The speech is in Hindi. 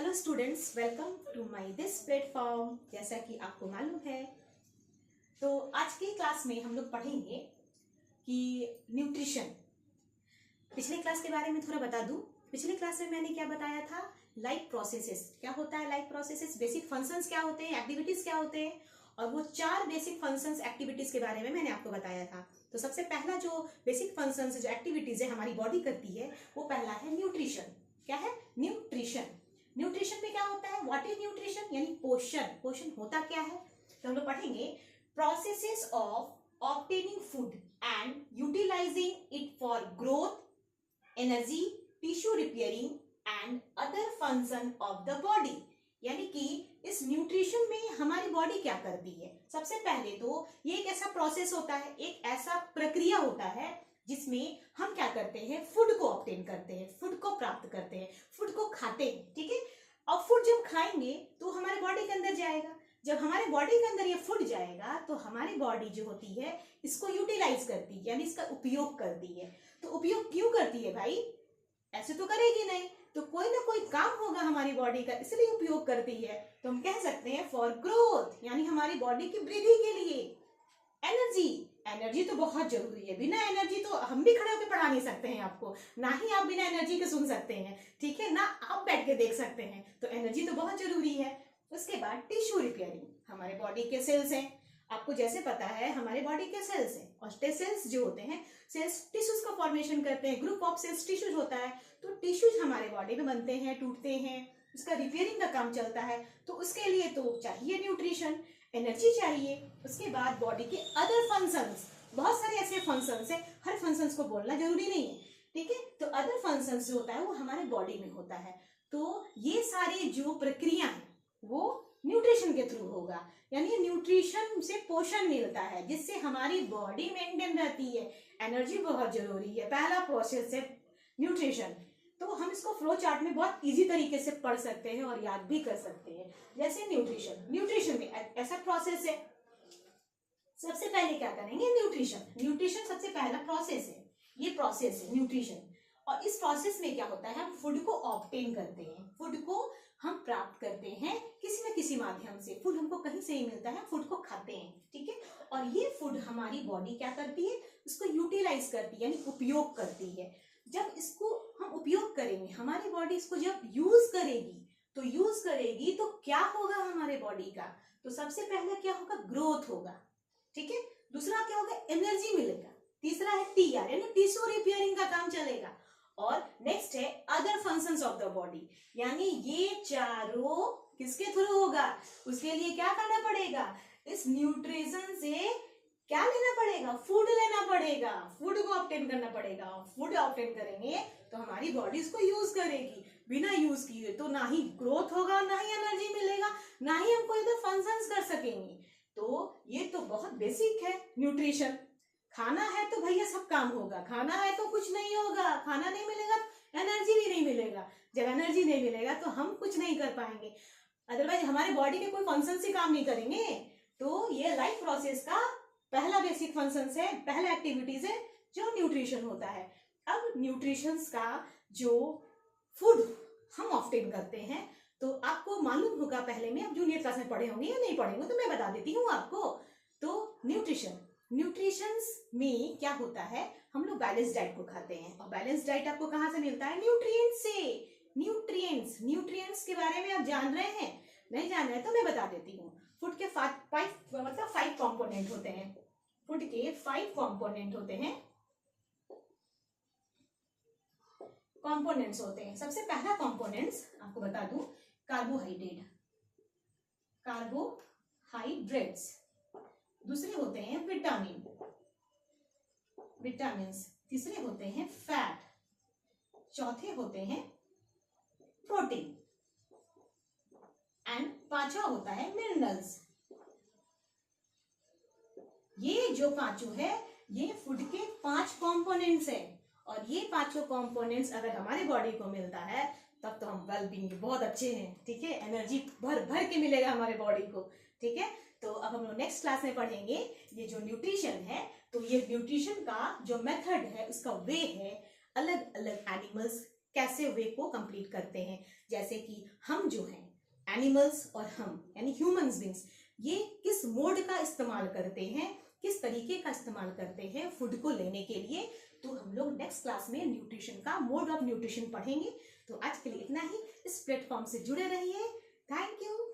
Hello students, welcome to my this platform. जैसा कि आपको मालूम है, तो आज की क्लास में हम लोग पढ़ेंगे कि न्यूट्रिशन। पिछले क्लास के बारे में थोड़ा बता दूं। पिछले क्लास में मैंने क्या बताया था? लाइफ प्रोसेसेस क्या होता है, लाइफ प्रोसेसेस, बेसिक फंक्शंस क्या होते हैं, एक्टिविटीज क्या होते हैं, और वो 4 बेसिक फंक्शंस एक्टिविटीज के बारे में मैंने आपको बताया था। तो सबसे पहला जो बेसिक फंक्शंस जो एक्टिविटीज है हमारी बॉडी करती है, वो पहला है न्यूट्रिशन। क्या है? न्यूट्रिशन। न्यूट्रिशन में क्या होता है? What is nutrition? यानी पोषण। पोषण होता क्या है? तो हम लोग पढ़ेंगे processes of obtaining food and utilising it for growth, energy, tissue repairing and other function of the body. यानी कि इस न्यूट्रिशन में हमारी बॉडी क्या करती है? सबसे पहले तो ये एक ऐसा प्रोसेस होता है, एक ऐसा प्रक्रिया होता है जिसमें हम क्या करते हैं? फूड को ऑब्टेन करते हैं, फूड को प्राप्त करते हैं, फूड को खाते हैं। ठीक है। और फूड जब खाएंगे तो हमारे बॉडी के अंदर जाएगा। जब हमारे बॉडी के अंदर ये फूड जाएगा तो हमारी बॉडी जो होती है इसको यूटिलाइज करती है, यानी इसका उपयोग करती है। तो उपयोग क्यों करती है भाई? ऐसे तो करेगी नहीं, तो कोई ना कोई काम होगा हमारी बॉडी का, इसलिए उपयोग करती है। तो हम कह सकते हैं फॉर ग्रोथ, यानी हमारी बॉडी की वृद्धि के लिए। एनर्जी, एनर्जी तो बहुत जरूरी है। बिना एनर्जी तो हम भी खड़े होकर पढ़ा नहीं सकते हैं आपको, ना ही आप बिना एनर्जी के सुन सकते हैं, ठीक है ना, आप बैठ के देख सकते हैं। तो एनर्जी तो बहुत जरूरी है। उसके बाद टिश्यू रिपेयरिंग, हमारे बॉडी के सेल्स हैं। आपको जैसे पता है हमारे बॉडी के सेल्स हैं, और सेल्स जो होते हैं, सेल्स टिश्यूज का फॉर्मेशन करते हैं। ग्रुप ऑफ सेल्स टिश्यूज होता है। तो टिश्यूज हमारे बॉडी में बनते हैं, टूटते हैं, उसका रिपेयरिंग का काम चलता है। तो उसके लिए तो चाहिए न्यूट्रिशन, एनर्जी चाहिए। उसके बाद बॉडी के अदर फंक्शंस, बहुत सारे ऐसे फंक्शंस हैं, हर फंक्शंस को बोलना जरूरी नहीं है, ठीक है। तो अदर फंक्शंस जो होता है वो हमारे बॉडी में होता है। तो ये सारी जो प्रक्रिया है वो न्यूट्रिशन के थ्रू होगा। यानी न्यूट्रिशन से पोषण मिलता है जिससे हमारी बॉडी मेंटेन रहती है। एनर्जी बहुत जरूरी है। पहला प्रोसेस है न्यूट्रिशन। तो हम इसको फ्लो चार्ट में बहुत इजी तरीके से पढ़ सकते हैं और याद भी कर सकते हैं। जैसे न्यूट्रिशन, न्यूट्रिशन में ऐसा प्रोसेस है। सबसे पहले क्या करेंगे? न्यूट्रिशन। न्यूट्रिशन सबसे पहला प्रोसेस है, ये प्रोसेस है न्यूट्रिशन। और इस प्रोसेस में क्या होता है? हम फूड को ऑब्टेन करते हैं, फूड को हम प्राप्त करते हैं किसी न किसी माध्यम से। फूड हमको कहीं से ही मिलता है, फूड को खाते हैं, ठीक है। और ये फूड हमारी बॉडी क्या करती है? उसको यूटिलाइज करती है, यानी उपयोग करती है। जब इसको हम उपयोग करेंगे, हमारी बॉडी इसको जब यूज करेगी तो क्या होगा हमारे बॉडी का? तो सबसे पहले क्या होगा? ग्रोथ होगा, ठीक है। दूसरा क्या होगा? एनर्जी मिलेगा। तीसरा है टीआर, यानी टिश्यू रिपेयरिंग का काम चलेगा। और नेक्स्ट है other functions of the body, यानी ये चारों किसके थ्रू होगा? उसके लिए क्या करना पड़ेगा? इस न्यूट्रिशन से क्या लेना पड़ेगा? फूड लेना पड़ेगा, फूड को ऑब्टेन करना पड़ेगा। फूड ऑब्टेन करेंगे तो हमारी बॉडी इसको यूज करेगी। बिना यूज किए तो ना ही ग्रोथ होगा, ना ही एनर्जी मिलेगा, ना ही हम कोई फंक्शंस कर सकेंगे। तो ये तो बहुत बेसिक है न्यूट्रिशन। खाना है तो भैया सब काम होगा, खाना है तो कुछ नहीं होगा, खाना नहीं मिलेगा तो एनर्जी भी नहीं मिलेगा। जब एनर्जी नहीं मिलेगा तो हम कुछ नहीं कर पाएंगे, अदरवाइज हमारे बॉडी के कोई फंक्शन से काम नहीं करेंगे। तो ये लाइफ प्रोसेस का पहला बेसिक फंक्शन है, पहला एक्टिविटीज है जो न्यूट्रिशन होता है। अब न्यूट्रिशन का जो फूड हम ऑब्टेन करते हैं, तो आपको मालूम होगा, पहले में आप जूनियर क्लास में पढ़े होंगे या नहीं पढ़े होंगे, तो मैं बता देती हूँ आपको। तो न्यूट्रिशन में क्या होता है? हम लोग बैलेंस डाइट को खाते हैं, और बैलेंस डाइट आपको कहाँ से मिलता है? न्यूट्रिएंट्स से। न्यूट्रिएंट्स के बारे में आप जान रहे हैं? नहीं जान रहे तो मैं बता देती हूँ। फूड के 5 कंपोनेंट होते हैं। फूड के 5 कंपोनेंट होते हैं, कंपोनेंट्स होते हैं। सबसे पहला कंपोनेंट्स आपको बता दूं, कार्बोहाइड्रेट्स। दूसरे होते हैं विटामिन्स। तीसरे होते हैं फैट। चौथे होते हैं प्रोटीन। एंड पांचवा होता है मिनरल्स। ये जो पांचों है, ये फूड के 5 कंपोनेंट्स है। और ये 5 कंपोनेंट्स अगर हमारे बॉडी को मिलता है तब तो हम वेल बीइंग बहुत अच्छे हैं, ठीक है। एनर्जी भर भर के मिलेगा हमारे बॉडी को, ठीक है। तो अब हम लोग नेक्स्ट क्लास में पढ़ेंगे ये जो न्यूट्रिशन है। तो ये न्यूट्रिशन का जो मेथड है, उसका वे है, अलग अलग एनिमल्स कैसे वे को कंप्लीट करते हैं। जैसे कि हम जो हैं एनिमल्स और हम यानी ह्यूमंस बींग्स ये किस मोड का इस्तेमाल करते हैं, किस तरीके का इस्तेमाल करते हैं फूड को लेने के लिए, तो हम लोग नेक्स्ट क्लास में न्यूट्रिशन का मोड ऑफ न्यूट्रिशन पढ़ेंगे। तो आज के लिए इतना ही। इस प्लेटफॉर्म से जुड़े रहिए। Thank you.